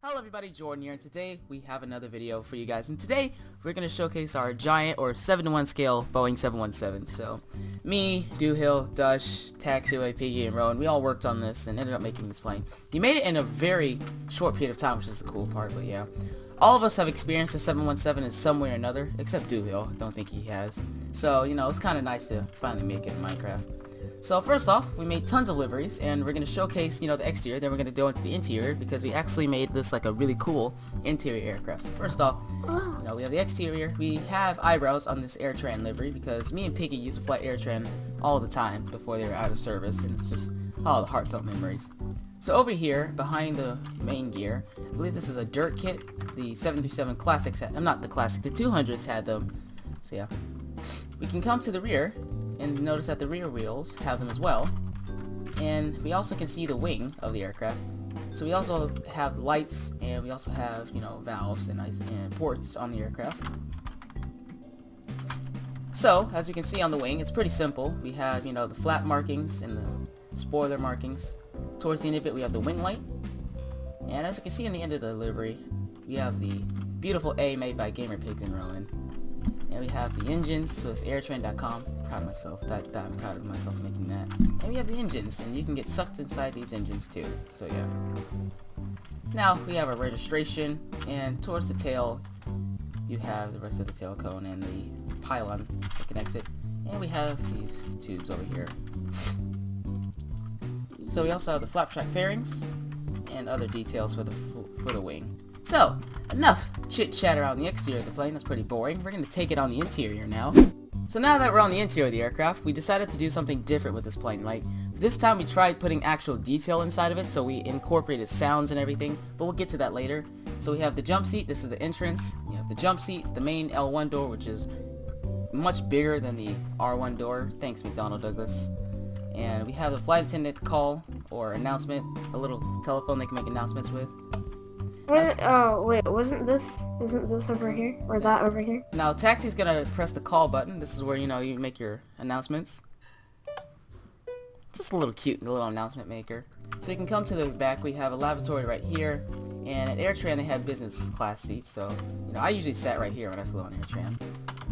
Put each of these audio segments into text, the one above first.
Hello everybody, Jordan here, and today we have another video for you guys. And today we're going to showcase our giant or 7-to-1 scale Boeing 717. So me, Doohill, Dush, Taxiway, Piggy, and Rowan, we all worked on this and ended up making this plane. You made it in a very short period of time, which is the cool part, but yeah. All of us have experienced the 717 in some way or another, except Doohill. I don't think he has. So, you know, it's kind of nice to finally make it in Minecraft. So first off, we made tons of liveries, and we're going to showcase, you know, the exterior, then we're going to go into the interior, because we actually made this like a really cool interior aircraft. So first off, you know, we have the exterior. We have eyebrows on this AirTran livery, because me and Piggy used to fly AirTran all the time before they were out of service, and it's just all the heartfelt memories. So over here, behind the main gear, I believe this is a dirt kit. The 737 Classics had, not the Classic, the 200s had them. So yeah. We can come to the rear, and notice that the rear wheels have them as well. And we also can see the wing of the aircraft. So we also have lights, and we also have, you know, valves and ports on the aircraft. So, as you can see on the wing, it's pretty simple. We have, you know, the flap markings and the spoiler markings. Towards the end of it, we have the wing light. And as you can see in the end of the livery, we have the beautiful A made by Gamer Pigs and Rowan. And we have the engines with AirTran.com. Proud of myself. I'm proud of myself making that. And we have the engines, and you can get sucked inside these engines too. So yeah. Now we have our registration, and towards the tail, you have the rest of the tail cone and the pylon that connects it. And we have these tubes over here. So we also have the flap track fairings and other details for the wing. So, enough chit-chat around the exterior of the plane. That's pretty boring. We're going to take it on the interior now. So now that we're on the interior of the aircraft, we decided to do something different with this plane. Like, this time we tried putting actual detail inside of it, so we incorporated sounds and everything, but we'll get to that later. So we have the jump seat. This is the entrance. You have the jump seat, the main L1 door, which is much bigger than the R1 door. Thanks, McDonnell Douglas. And we have the flight attendant call or announcement, a little telephone they can make announcements with. Wait, isn't this over here? Or that over here? Now, Taxi's gonna press the call button. This is where, you know, you make your announcements. Just a little cute little announcement maker. So you can come to the back. We have a lavatory right here. And at AirTran, they had business class seats. So, you know, I usually sat right here when I flew on AirTran,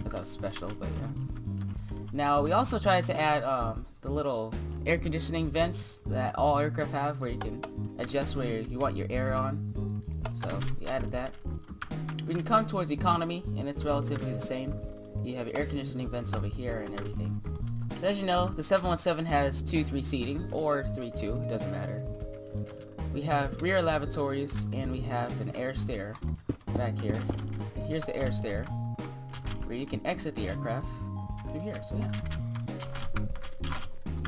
because I was special, but yeah. Now, we also tried to add the little air conditioning vents that all aircraft have, where you can adjust where you want your air on. So we added that. We can come towards economy, and it's relatively the same. You have your air conditioning vents over here and everything. So as you know, the 717 has 2-3 seating, or 3-2, it doesn't matter. We have rear lavatories, and we have an air stair back here. Here's the air stair, where you can exit the aircraft through here, so yeah.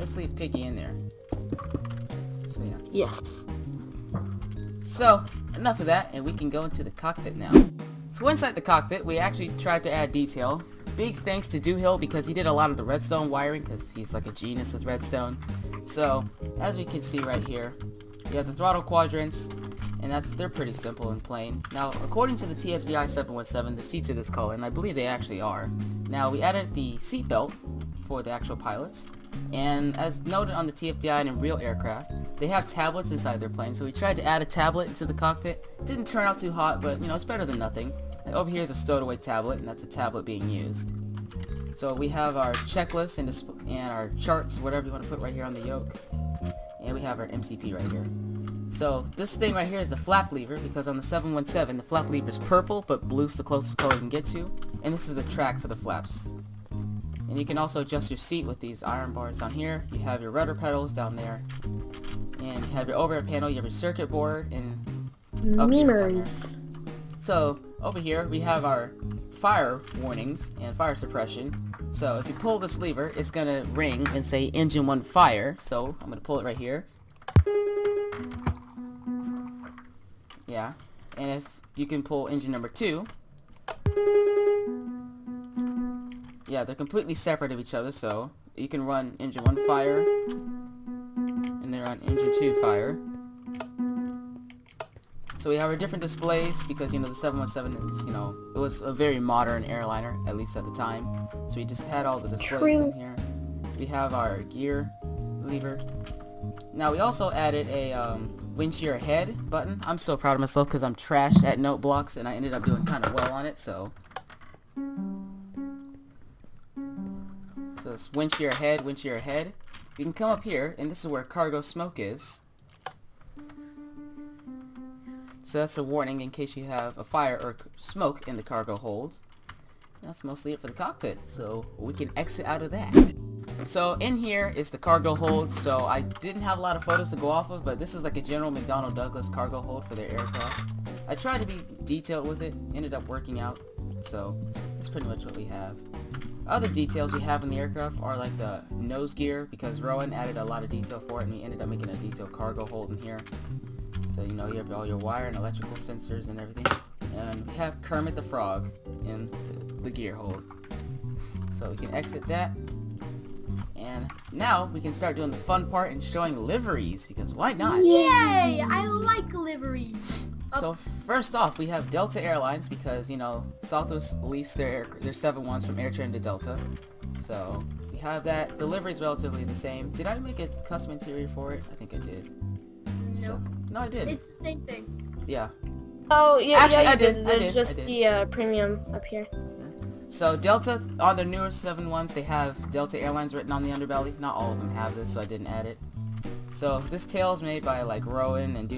Let's leave Piggy in there. So yeah. Yes. So, enough of that, and we can go into the cockpit now. So inside the cockpit, we actually tried to add detail. Big thanks to Doohill, because he did a lot of the redstone wiring, because he's like a genius with redstone. So, as we can see right here, we have the throttle quadrants, and they're pretty simple and plain. Now, according to the TFDI 717, the seats are this color, and I believe they actually are. Now, we added the seat belt for the actual pilots, and as noted on the TFDI and in real aircraft, they have tablets inside their plane, so we tried to add a tablet into the cockpit. Didn't turn out too hot, but, you know, it's better than nothing. And over here is a stowed away tablet, and that's a tablet being used. So we have our checklist and our charts, whatever you want to put right here on the yoke. And we have our MCP right here. So this thing right here is the flap lever, because on the 717, the flap lever is purple, but blue's the closest color you can get to. And this is the track for the flaps. And you can also adjust your seat with these iron bars down here. You have your rudder pedals down there. And you have your overhead panel, you have your circuit board, and Memories. So over here we have our fire warnings and fire suppression. So if you pull this lever, it's gonna ring and say engine 1 fire. So I'm gonna pull it right here. Yeah. And if you can pull engine number 2. Yeah, they're completely separate of each other, so you can run engine 1 fire, and then run engine 2 fire. So we have our different displays, because, you know, the 717 is, you know, it was a very modern airliner, at least at the time. So we just had all the displays in here. We have our gear lever. Now we also added a winch your head button. I'm so proud of myself because I'm trash at note blocks and I ended up doing kind of well on it, so it's winch your head, winch your head. You can come up here, and this is where cargo smoke is. So that's a warning in case you have a fire or smoke in the cargo hold. That's mostly it for the cockpit, so we can exit out of that. So in here is the cargo hold. So I didn't have a lot of photos to go off of, but this is like a general McDonnell Douglas cargo hold for their aircraft. I tried to be detailed with it, ended up working out, so that's pretty much what we have. Other details we have in the aircraft are like the nose gear, because Rowan added a lot of detail for it, and we ended up making a detailed cargo hold in here. So you know you have all your wire and electrical sensors and everything. And we have Kermit the Frog in the gear hold. So we can exit that. And now we can start doing the fun part and showing liveries, because why not? Yay! I like liveries. So first off, we have Delta Airlines, because, you know, Southwest leased their 7-1s from AirTran to Delta. So we have that. The livery is relatively the same. Did I make a custom interior for it? I think I did. Nope. No, I did. It's the same thing. Yeah. Oh, yeah, Actually, yeah, I did. There's just the premium up here. So Delta, on their newer 7-1s, they have Delta Airlines written on the underbelly. Not all of them have this, so I didn't add it. So this tail is made by like Rowan and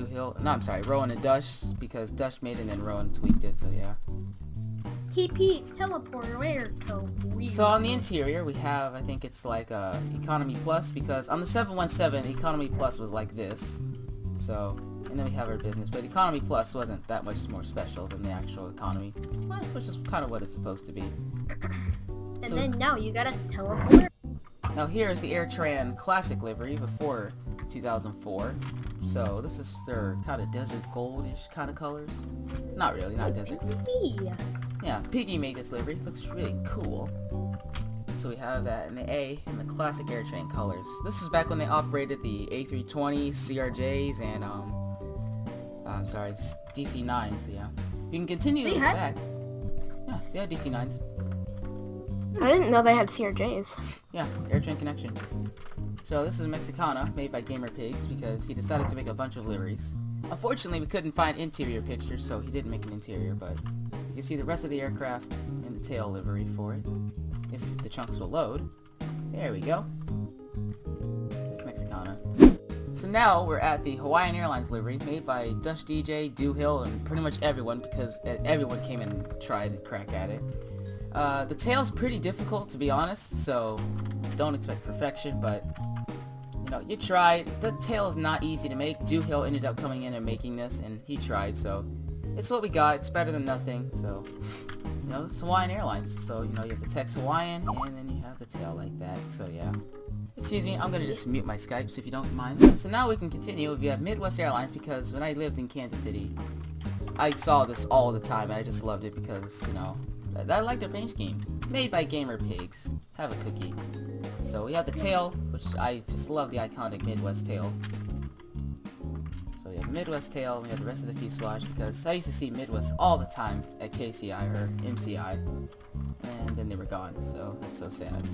Rowan and Dush, because Dush made it and then Rowan tweaked it, so yeah. TP, teleporter, where? Oh, weird. So on the interior, we have, I think it's like Economy Plus, because on the 717, Economy Plus was like this. So, and then we have our business, but Economy Plus wasn't that much more special than the actual Economy, which is kind of what it's supposed to be. And then now you got a teleporter. Now here is the AirTran Classic livery before 2004. So this is their kind of desert goldish kind of colors. Not really, not desert. Yeah, Piggy made this livery. It looks really cool. So we have that in the A in the classic AirTran colors. This is back when they operated the A320, CRJs, and DC-9s. So yeah, you can continue with that. Yeah, they had DC-9s. I didn't know they had CRJs. Yeah, AirTran connection. So this is Mexicana, made by Gamer Pigs, because he decided to make a bunch of liveries. Unfortunately, we couldn't find interior pictures, so he didn't make an interior, but you can see the rest of the aircraft and the tail livery for it, if the chunks will load. There we go. There's Mexicana. So now we're at the Hawaiian Airlines livery, made by Dush DJ, Doohill, and pretty much everyone, because everyone came and tried to crack at it. The tail's pretty difficult, to be honest, so don't expect perfection, but you know, you tried. The tail is not easy to make. Doohill ended up coming in and making this, and he tried, so it's what we got. It's better than nothing, so you know, it's Hawaiian Airlines. So you know, you have the text Hawaiian, and then you have the tail like that, so yeah. Excuse me, I'm gonna just mute my Skype, so if you don't mind. So now we can continue. We have Midwest Airlines, because when I lived in Kansas City, I saw this all the time, and I just loved it because, you know, I like their paint scheme. Made by Gamer Pigs. Have a cookie. So we have the tail, which I just love the iconic Midwest tail. So we have the Midwest tail, we have the rest of the fuselage, because I used to see Midwest all the time at KCI or MCI. And then they were gone, so that's so sad.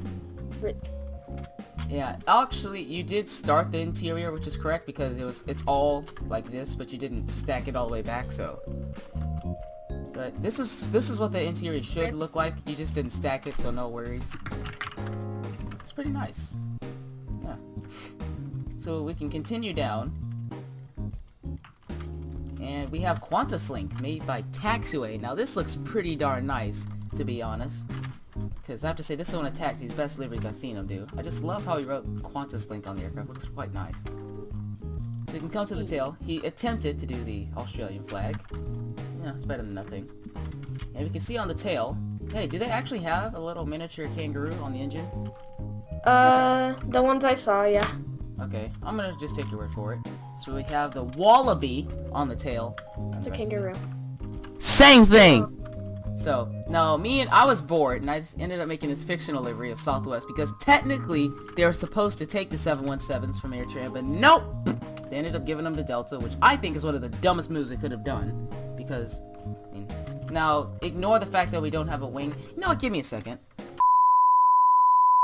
Yeah, actually, you did start the interior, which is correct, because it's all like this, but you didn't stack it all the way back, so... But this is what the interior should look like. You just didn't stack it, so no worries. It's pretty nice. Yeah. So we can continue down. And we have Qantas Link, made by Taxiway. Now this looks pretty darn nice, to be honest. Because I have to say, this is one of Taxi's best liveries I've seen him do. I just love how he wrote Qantas Link on the aircraft. It looks quite nice. So you can come to the tail. He attempted to do the Australian flag. Yeah, it's better than nothing. And we can see on the tail, hey, do they actually have a little miniature kangaroo on the engine? The ones I saw, yeah. Okay, I'm gonna just take your word for it. So we have the wallaby on the tail. It's a kangaroo. Same thing! So, now, I was bored, and I just ended up making this fictional livery of Southwest, because technically, they were supposed to take the 717s from AirTran, but nope! They ended up giving them to Delta, which I think is one of the dumbest moves they could have done. Because, I mean, now, ignore the fact that we don't have a wing. You know what, give me a second.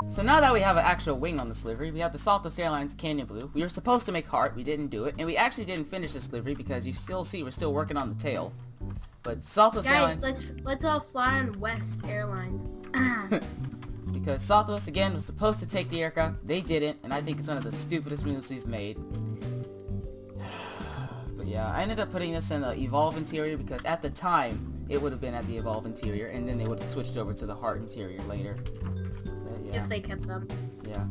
So now that we have an actual wing on this livery, we have the Southwest Airlines Canyon Blue. We were supposed to make heart, we didn't do it, and we actually didn't finish this livery because you still see we're still working on the tail. But Southwest Guys, Airlines... let's all fly on West Airlines. Because Southwest, again, was supposed to take the aircraft. They didn't, and I think it's one of the stupidest moves we've made. But yeah, I ended up putting this in the Evolve interior because at the time, it would have been at the Evolve interior, and then they would have switched over to the Heart interior later. But yeah. If they kept them. Yeah.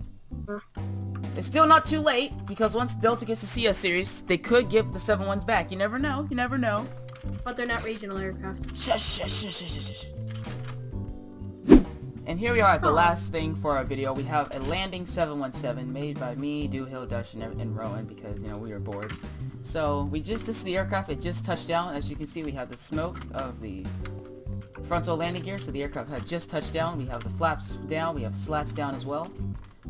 It's still not too late, because once Delta gets the CS series, they could give the 7-1s back. You never know, you never know. But they're not regional aircraft. Shush, shush, shush, shush, shush, shush. And here we are at the last thing for our video. We have a landing 717 made by me, Hill, Dush, and Rowan because, you know, we were bored. So this is the aircraft. It just touched down. As you can see, we have the smoke of the frontal landing gear. So the aircraft had just touched down. We have the flaps down. We have slats down as well.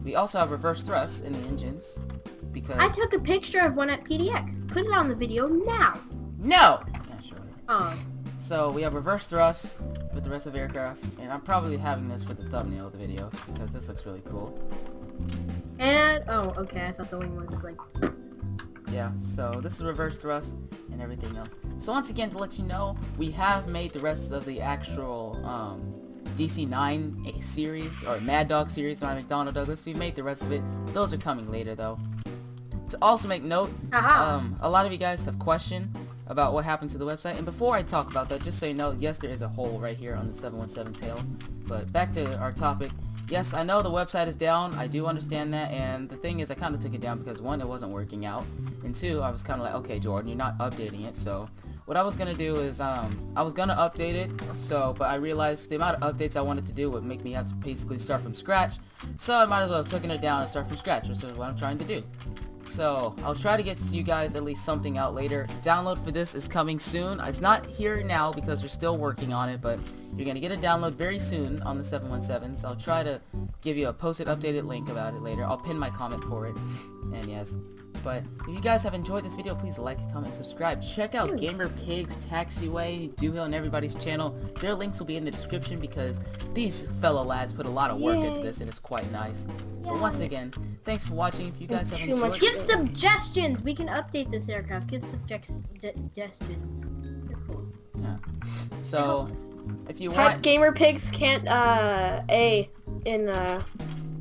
We also have reverse thrust in the engines because I took a picture of one at PDX. Put it on the video now. No. Yeah, sure. Oh. So we have reverse thrust with the rest of the aircraft, and I'm probably having this for the thumbnail of the videos because this looks really cool. And oh, okay, I thought the wing was like. Yeah, so this is reverse thrust and everything else. So once again, to let you know, we have made the rest of the actual DC-9 series or Mad Dog series by McDonnell Douglas. We made the rest of it. Those are coming later though. To also make note, a lot of you guys have questioned about what happened to the website, and before I talk about that, just so you know, yes, there is a hole right here on the 717 tail. But back to our topic. Yes, I know the website is down. I do understand that, and the thing is, I kind of took it down because one, it wasn't working out, and two, I was kind of like, okay, Jordan, you're not updating it. So what I was gonna do is, I was gonna update it. But I realized the amount of updates I wanted to do would make me have to basically start from scratch. So I might as well have taken it down and start from scratch, which is what I'm trying to do. So I'll try to get to you guys at least something out later. Download for this is coming soon. It's not here now because we're still working on it, but you're gonna get a download very soon on the 717s. I'll try to give you a posted updated link about it later. I'll pin my comment for it. And yes, but if you guys have enjoyed this video, please like, comment, subscribe. Check out Gamer Pigs, Taxiway, Hill, and everybody's channel. Their links will be in the description because these fellow lads put a lot of work into this, and it's quite nice. But once again, thanks for watching. If you guys have enjoyed, give suggestions. We can update this aircraft. Give suggestions. They're cool. Yeah. So if you Type want, Gamer Pigs can't A in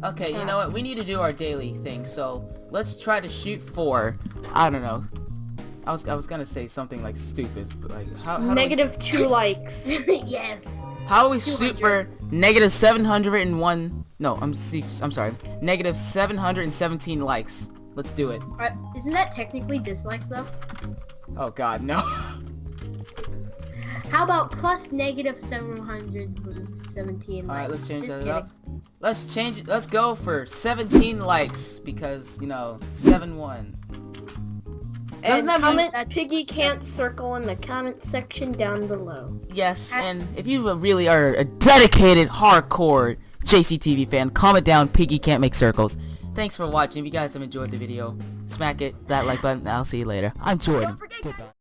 okay, you know what? We need to do our daily thing. So let's try to shoot for, I don't know. I was gonna say something like stupid, but like how negative 2 likes. Yes. How do we shoot for negative 701? No, I'm sorry. Negative 717 likes. Let's do it. Isn't that technically dislikes though? Oh God, no. How about plus negative 717 likes? Alright, let's change that up. Let's change it. Let's go for 17 likes because, you know, 7-1. And comment Piggy can't circle in the comment section down below. Yes, and if you really are a dedicated, hardcore JCTV fan, comment down Piggy can't make circles. Thanks for watching. If you guys have enjoyed the video, smack that like button. I'll see you later. I'm Jordan. Goodbye.